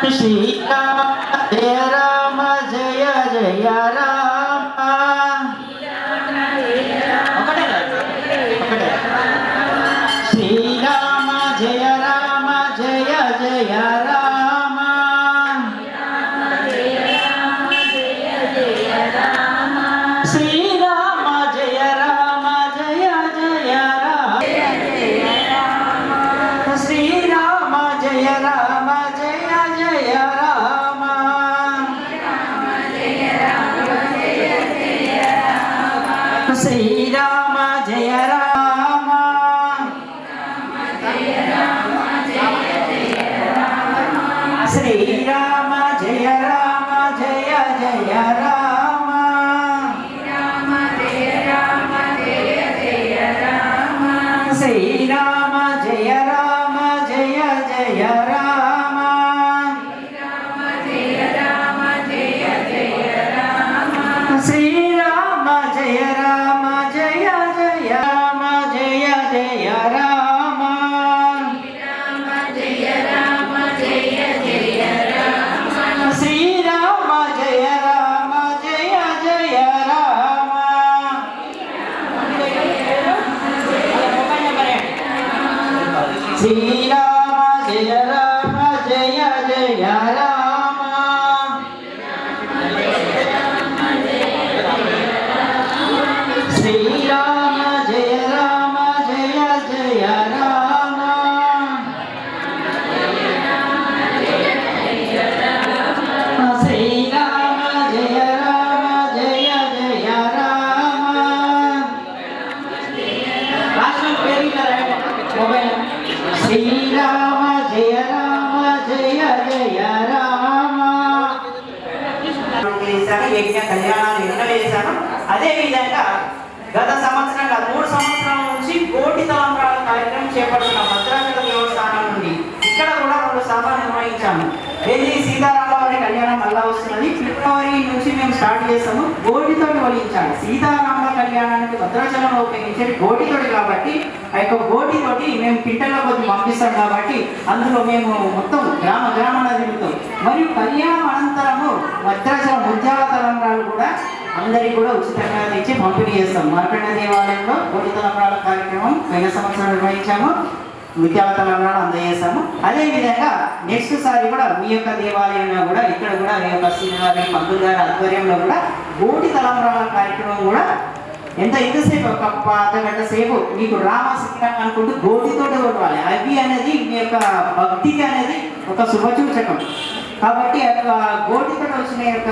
శ్రీరామ జయ రామ జయ జయ రామ శ్రీరామ జయ రామ జయ జయ రామ శ్రీరామ జయ రామ జయ జయ రామ శ్రీరామ జయ రామ జయ జయ రామ శ్రీరామ జయ రామ శ్రీరామ జయ రామ జయ జయ రామ శ్రీరామ జయ రామ జయ జయ రామ శ్రీరామ జయ రామ జయ జయ రామ జయ జయ రామ శ్రీరామ జయ రామ జయ జయ రామ శ్రీరామ జయ రామ జయ జయ రామ శ్రీరామ జయ రామ జయ జయ రామ శ్రీరామ జయ రామ జయ జయ Rama mobile Srirama జయ రామ జయ జయ రామ యజ్ఞ కళ్యాణాలు ఎన్నో చేశాను. అదేవిధంగా గత సంవత్సరంగా 3 సంవత్సరాల నుంచి కోటి తలంబ్రాల కార్యక్రమం చేపడుతున్న భద్రాచల దేవస్థానం నుండి ఇక్కడ కూడా 2 సభలు నిర్వహించాము. ఏది సీతారాముల వారి కళ్యాణం మళ్ళా వస్తున్నది. ఫిబ్రవరి నుంచి మేము స్టార్ట్ చేస్తాము. గోటితోటి వలించాలి. సీతారాముల కళ్యాణానికి భద్రాచలంలో ఉపయోగించేది గోటితోటి కాబట్టి ఆ యొక్క గోటితోటి మేము పింటల్లో కొద్ది పంపిస్తాం కాబట్టి అందులో మేము మొత్తం గ్రామాన తిరుగుతాం. మరియు కళ్యాణం అనంతరము భద్రాచలం ముత్యాల తలంబ్రాలు కూడా అందరికీ కూడా ఉచితంగా తెచ్చి పంపిణీ చేస్తాం. మార్కండ దేవాలయంలో కోటి తలంబ్రాల కార్యక్రమం పోయిన సంవత్సరం నిర్వహించాము. ముత్యాల తలంబ్రాలు అందజేస్తాము. అదేవిధంగా నెక్స్ట్ సారి కూడా మీ యొక్క దేవాలయంలో కూడా ఇక్కడ కూడా మీ యొక్క శ్రీనివారి పంతులు గారి ఆధ్వర్యంలో కూడా కోటి తలంబ్రాల కార్యక్రమం కూడా ఎంతసేపు ఒక అర్ధగంట సేపు మీకు రామ శ్రీరామ అనుకుంటూ గోటితోటి కొట్టాలి. అవి అనేది మీ యొక్క భక్తికి అనేది ఒక శుభసూచకం కాబట్టి ఆ యొక్క గోటితో వచ్చిన యొక్క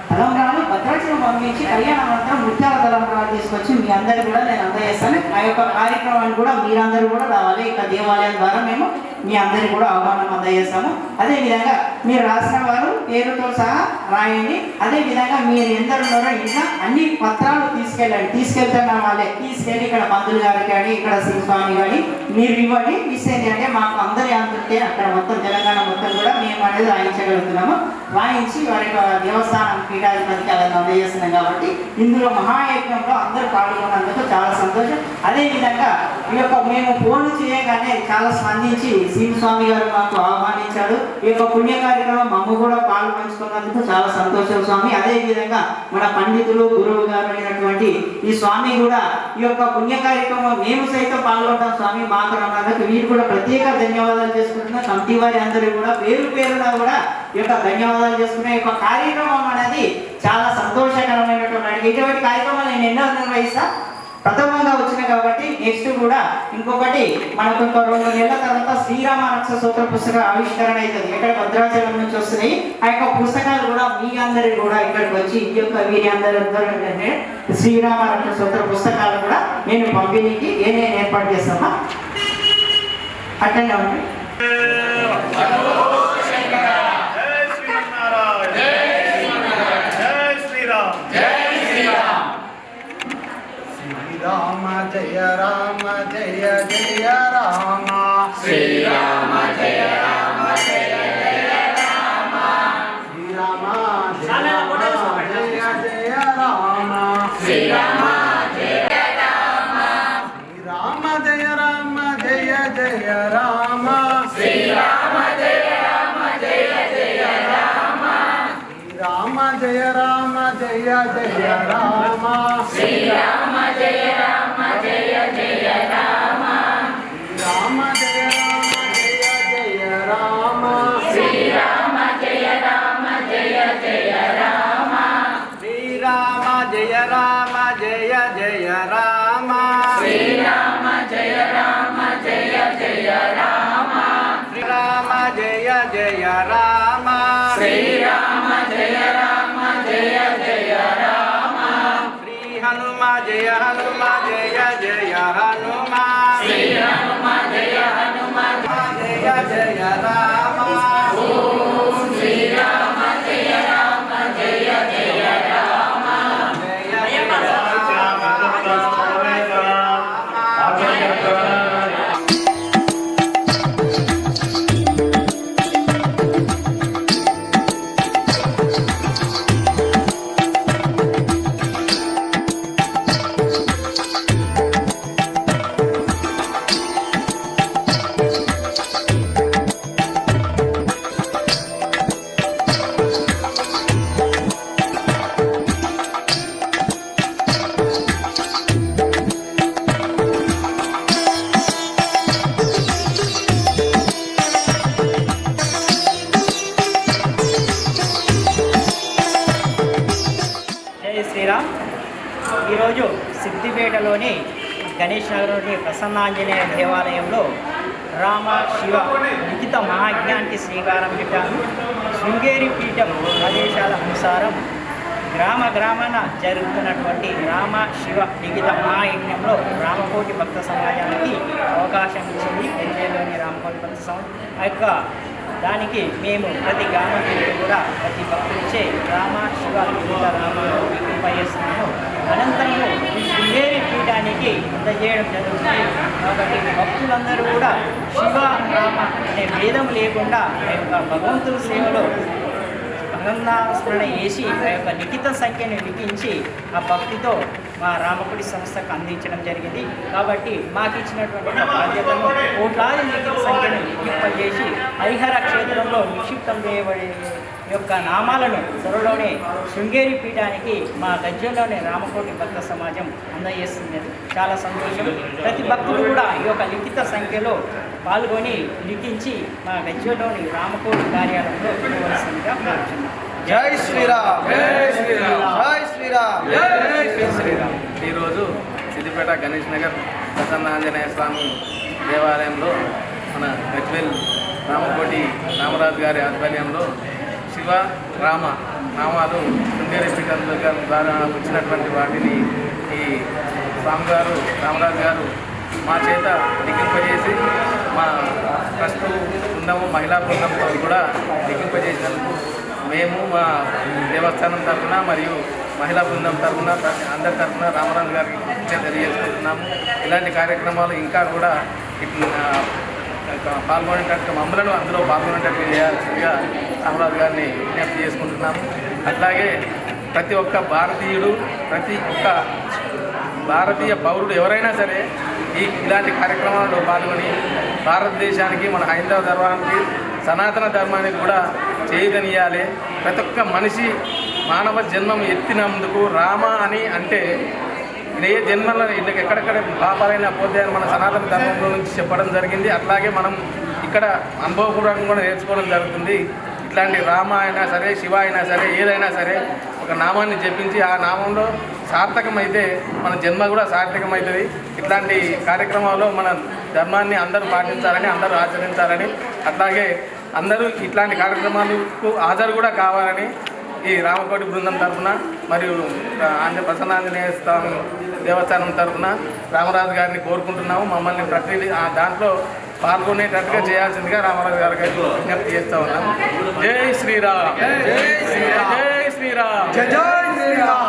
తలంబ్రాలు భద్రాచలం పంపించి కళ్యాణానంతరం ముత్యాల తలంబ్రాలు తీసుకొచ్చి మీ అందరూ కూడా నేను అందజేస్తాను. ఆ యొక్క కార్యక్రమాన్ని కూడా మీరందరూ కూడా రావాలి. ఇక దేవాలయం ద్వారా మేము మీ అందరికీ కూడా ఆహ్వానం అందజేస్తాము. అదేవిధంగా మీరు రాసిన వారు పేరుతో సహా రాయండి. అదేవిధంగా మీరు ఎందరు ఉన్నారో ఇంకా అన్ని పత్రాలు తీసుకెళ్ళండి. తీసుకెళ్తున్న వాళ్ళే తీసుకెళ్ళి ఇక్కడ మంత్రులు గారికి కానీ ఇక్కడ శ్రీస్వామి కానీ మీరు ఇవ్వండి. ఇస్తే అంటే మాకు అందరి అంతుంటే అక్కడ మొత్తం తెలంగాణ మొత్తం కూడా మేము అనేది రాయించగలుగుతున్నాము. రాయించి వారి యొక్క దేవస్థానం పీఠాధిపతికి అలా అందజేస్తున్నాం కాబట్టి ఇందులో మహాయజ్ఞంలో అందరూ పాల్గొన్నందుకు చాలా సంతోషం. అదేవిధంగా ఈ యొక్క మేము ఫోన్ చేయగానే చాలా స్పందించి శ్రీస్వామి గారు మాకు ఆహ్వానించాడు. ఈ యొక్క పుణ్య కార్యక్రమం మమ్మ కూడా పాలు పంచుకున్నందుకు చాలా సంతోషం స్వామి. అదేవిధంగా మన పండితులు గురువు గారు అయినటువంటి ఈ స్వామి కూడా ఈ యొక్క పుణ్య కార్యక్రమం మేము సైతం పాల్గొంటాం స్వామి. మాకు రమ్మన్నందుకు వీరు కూడా ప్రత్యేక ధన్యవాదాలు చేసుకుంటున్నాం. కమిటీ వారి అందరూ కూడా పేరున కూడా ఈ యొక్క ధన్యవాదాలు చేసుకునే యొక్క కార్యక్రమం అనేది చాలా సంతోషకరమైనటువంటి ఇటువంటి కార్యక్రమాలు నేను ఎన్నో నిర్వహిస్తా. ప్రథమంగా వచ్చిన కాబట్టి నెక్స్ట్ కూడా ఇంకొకటి మనకు ఇంకో 2 నెలల తర్వాత శ్రీరామ రక్ష సూత్ర పుస్తక ఆవిష్కరణ అవుతుంది. ఇక్కడ భద్రాచలం నుంచి వస్తున్నాయి. ఆ యొక్క పుస్తకాలు కూడా మీ అందరి కూడా ఇక్కడికి వచ్చి ఈ యొక్క వీరి అందరూ ఏంటంటే శ్రీరామ రక్ష సూత్ర పుస్తకాలు కూడా నేను పంపిణీకి నేను ఏర్పాటు చేస్తామా అటెండ్ అవ్వండి. రామ జయ రామ జయ జయ రామ శ్రీరామ జయ రామ జయ జయ రామ శ్రీరామ జయ జయ రామ శ్రీరామ జయ రామ శ్రీరామ జయ రామ జయ జయ రామ శ్రీరామ జయ రామ జయ రామ జయ జయ రామ శ్రీరామ జయ రామ జయ జయ రామ రామ జయ రామ జయ జయ రామ శ్రీరామ జయ రామ జయ జయ రామ శ్రీరామ జయ రామ జయ జయ రామ శ్రీరామ జయ రామ జయ జయ రామ శ్రీరామ జయ జయ రామ శ్రీరామ జయ రామ జయ జయ రామ శ్రీ హనుమ జయ హనుమ జయ జయ హనుమ శ్రీ హనుమ జయ హనుమ జయ జయ రామ ఓం శ్రీరామ జయ రామ జయ జయ రామ జయ జయ రామ జై శ్రీరామ్. ఈరోజు సిద్దిపేటలోని గణేష్ నగర్లోని ప్రసన్నాంజనేయ దేవాలయంలో రామ శివ లిఖిత మహాజ్ఞానికి శ్రీకారం చుట్టాను. శృంగేరి పీఠం ఆదేశాల అనుసారం గ్రామ గ్రామాన జరుగుతున్నటువంటి రామ శివ లిఖిత మహాయజ్ఞంలో రామకోటి భక్త సమాజానికి అవకాశం ఇచ్చింది. పెంచేలోని రామకోటి భక్త సమాజం ఆ యొక్క దానికి మేము ప్రతి గ్రామానికి కూడా ప్రతి భక్తులచే రామ శివ లిఖిత రామాను వింపజేస్తున్నాము. అనంతరము ఈ శృంగేరి పీఠానికి అందజేయడం జరుగుతుంది. కాబట్టి భక్తులందరూ కూడా శివ రామ అనే భేదం లేకుండా ఆ యొక్క భగవంతుని సేవలో భగవన్నాస్మరణ చేసి ఆ యొక్క లిఖిత సంఖ్యను లిఖించి ఆ భక్తితో మా రామకుడి సంస్థకు అందించడం జరిగింది. కాబట్టి మాకు ఇచ్చినటువంటి బాధ్యతను కోట్లాది లిఖిత సంఖ్యను లిఖింపజేసి హరిహర క్షేత్రంలో నిక్షిప్తం చేయబడే యొక్క నామాలను త్వరలోనే శృంగేరి పీఠానికి మా గజ్జంలోని రామకోటి భక్త సమాజం అందజేస్తుంది. చాలా సంతోషం. ప్రతి భక్తులు కూడా ఈ యొక్క లిఖిత సంఖ్యలో పాల్గొని లిఖించి మా గజ్జంలోని రామకోటి కార్యాలయంలో ఇవ్వవలసిందిగా కోరుచున్నాం. జై శ్రీరామ్ జై శ్రీరామ్ జై శ్రీరామ్ జై శ్రీరామ్. ఈరోజు సిద్దిపేట గణేష్ నగర్ ప్రసన్న ఆంజనేయ స్వామి దేవాలయంలో మన గజ్వేల్ రామకోటి రామరాజు గారి ఆధ్వర్యంలో శివ రామ నామాలు శృంగేరి పీఠం ద్వారా వచ్చినటువంటి వాటిని ఈ స్వామివారు రామరాజు గారు మా చేత లిఖింపజేసి మా ట్రస్ట్ బృందము మహిళా బృందంతో కూడా లిఖింపజేసినందుకు మేము మా దేవస్థానం తరఫున మరియు మహిళా బృందం తరఫున అందరి తరఫున రామరాజు గారికి తెలియజేసుకుంటున్నాము. ఇలాంటి కార్యక్రమాలు ఇంకా కూడా పాల్గొనేటట్టు మమ్మలను అందులో పాల్గొనేటట్టు చేయాల్సిందిగా రామరాజు గారిని విజ్ఞప్తి చేసుకుంటున్నాము. అట్లాగే ప్రతి ఒక్క భారతీయుడు ప్రతి ఒక్క భారతీయ పౌరుడు ఎవరైనా సరే ఇలాంటి కార్యక్రమాల్లో పాల్గొని భారతదేశానికి మన హైందవ ధర్మానికి సనాతన ధర్మానికి కూడా చేయదనియాలి. ప్రతి ఒక్క మనిషి మానవ జన్మం ఎత్తినందుకు రామ అని అంటే ఏ జన్మలో ఇళ్ళకి ఎక్కడెక్కడ పాపాలైనా పోతాయని మన సనాతన ధర్మంలో నుంచి చెప్పడం జరిగింది. అట్లాగే మనం ఇక్కడ అనుభవపూర్వకంగా కూడా నేర్చుకోవడం జరుగుతుంది. ఇట్లాంటి రామ అయినా సరే శివ అయినా సరే ఏదైనా సరే ఒక నామాన్ని జపించి ఆ నామంలో సార్థకమైతే మన జన్మ కూడా సార్థకమవుతుంది. ఇట్లాంటి కార్యక్రమాల్లో మన ధర్మాన్ని అందరూ పాటించాలని అందరూ ఆచరించాలని అట్లాగే అందరూ ఇట్లాంటి కార్యక్రమాలకు హాజరు కూడా కావాలని ఈ రామకోటి బృందం తరఫున మరియు ప్రసన్నాంజనేయ స్వామి దేవస్థానం తరఫున రామరాజు గారిని కోరుకుంటున్నాము. మమ్మల్ని ప్రతి దాంట్లో పాల్గొనేటట్టుగా చేయాల్సిందిగా రామరాజు గారికి విజ్ఞప్తి చేస్తూ ఉన్నాము. జై శ్రీరామ్ జై శ్రీరామ్ జై శ్రీరామ్ జై శ్రీరామ్.